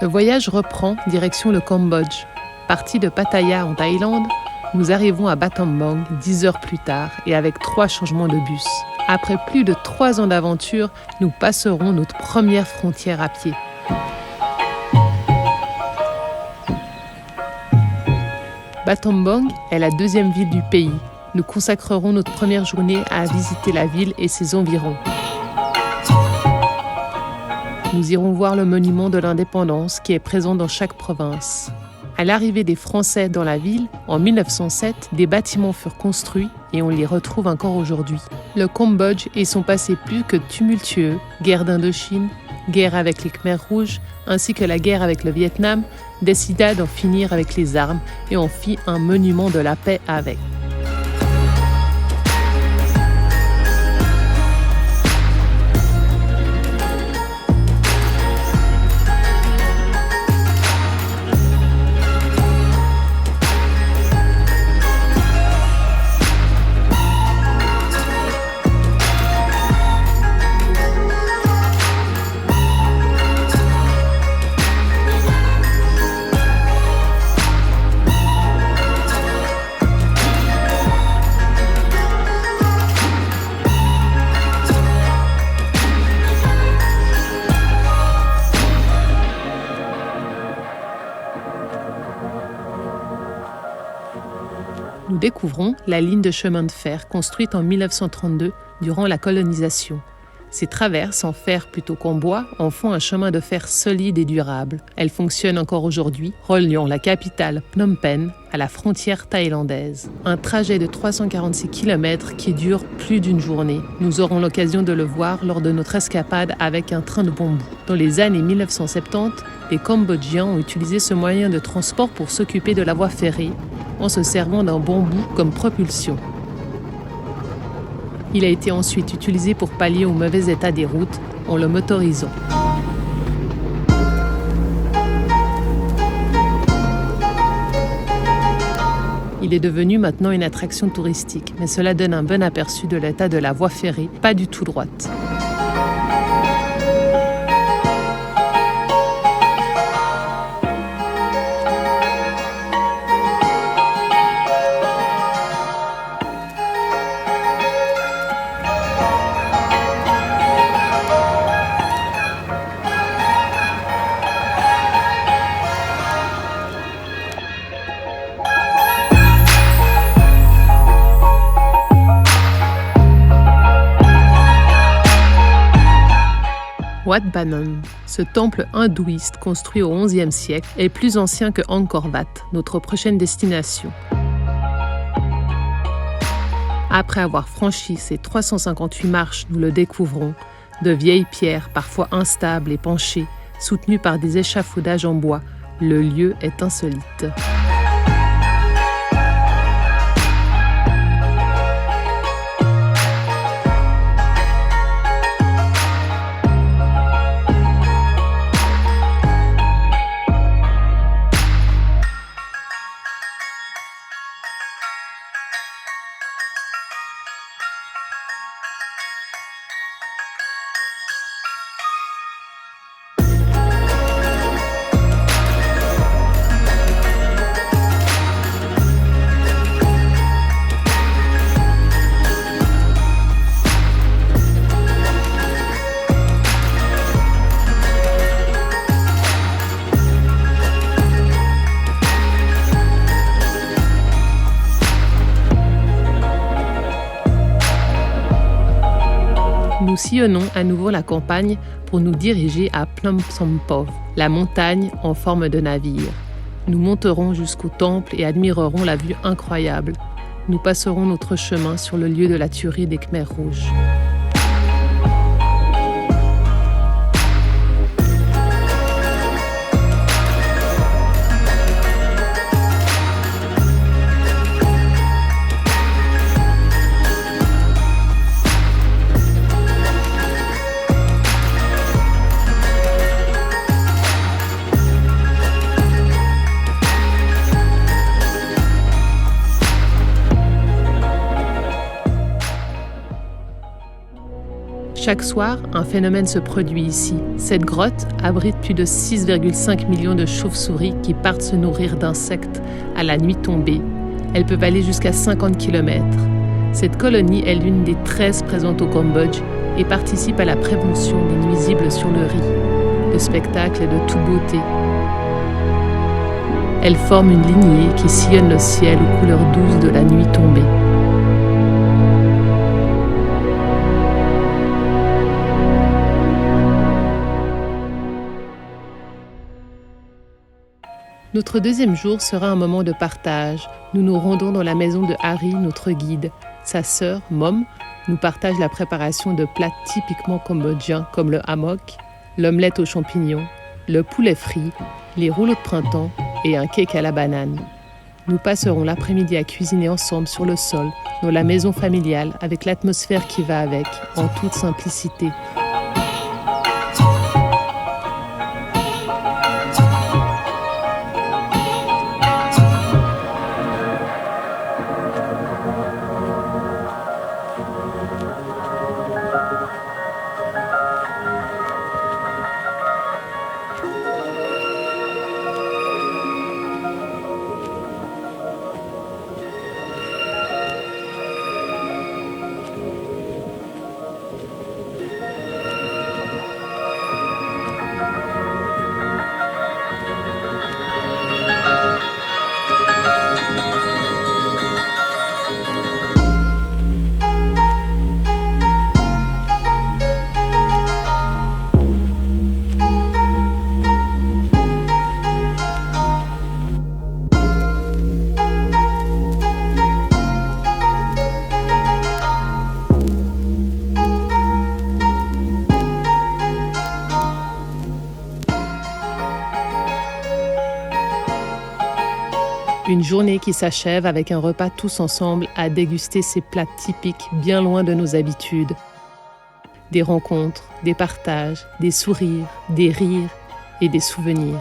Le voyage reprend direction le Cambodge. Partis de Pattaya en Thaïlande, nous arrivons à Battambang 10 heures plus tard et avec 3 changements de bus. Après plus de 3 ans d'aventure, nous passerons notre première frontière à pied. Battambang est la 2e ville du pays. Nous consacrerons notre première journée à visiter la ville et ses environs. Nous irons voir le monument de l'indépendance qui est présent dans chaque province. À l'arrivée des Français dans la ville, en 1907, des bâtiments furent construits et on les retrouve encore aujourd'hui. Le Cambodge et son passé plus que tumultueux, guerre d'Indochine, guerre avec les Khmers rouges, ainsi que la guerre avec le Vietnam, décida d'en finir avec les armes et en fit un monument de la paix avec. Nous découvrons la ligne de chemin de fer construite en 1932 durant la colonisation. Ces traverses en fer plutôt qu'en bois en font un chemin de fer solide et durable. Elle fonctionne encore aujourd'hui, reliant la capitale Phnom Penh à la frontière thaïlandaise. Un trajet de 346 km qui dure plus d'une journée. Nous aurons l'occasion de le voir lors de notre escapade avec un train de bambou. Dans les années 1970, les Cambodgiens ont utilisé ce moyen de transport pour s'occuper de la voie ferrée en se servant d'un bambou comme propulsion. Il a été ensuite utilisé pour pallier au mauvais état des routes en le motorisant. Il est devenu maintenant une attraction touristique, mais cela donne un bon aperçu de l'état de la voie ferrée, pas du tout droite. Wat Banon, ce temple hindouiste construit au XIe siècle, est plus ancien que Angkor Wat, notre prochaine destination. Après avoir franchi ces 358 marches, nous le découvrons, de vieilles pierres parfois instables et penchées, soutenues par des échafaudages en bois. Le lieu est insolite. Nous sillonnons à nouveau la campagne pour nous diriger à Phnom Somphow, la montagne en forme de navire. Nous monterons jusqu'au temple et admirerons la vue incroyable. Nous passerons notre chemin sur le lieu de la tuerie des Khmers rouges. Chaque soir, un phénomène se produit ici. Cette grotte abrite plus de 6,5 millions de chauves-souris qui partent se nourrir d'insectes à la nuit tombée. Elles peuvent aller jusqu'à 50 km. Cette colonie est l'une des 13 présentes au Cambodge et participe à la prévention des nuisibles sur le riz. Le spectacle est de toute beauté. Elles forment une lignée qui sillonne le ciel aux couleurs douces de la nuit tombée. Notre deuxième jour sera un moment de partage. Nous nous rendons dans la maison de Harry, notre guide. Sa sœur, Mom, nous partage la préparation de plats typiquement cambodgiens comme le hammock, l'omelette aux champignons, le poulet frit, les rouleaux de printemps et un cake à la banane. Nous passerons l'après-midi à cuisiner ensemble sur le sol, dans la maison familiale, avec l'atmosphère qui va avec, en toute simplicité. Une journée qui s'achève avec un repas tous ensemble à déguster ces plats typiques bien loin de nos habitudes. Des rencontres, des partages, des sourires, des rires et des souvenirs.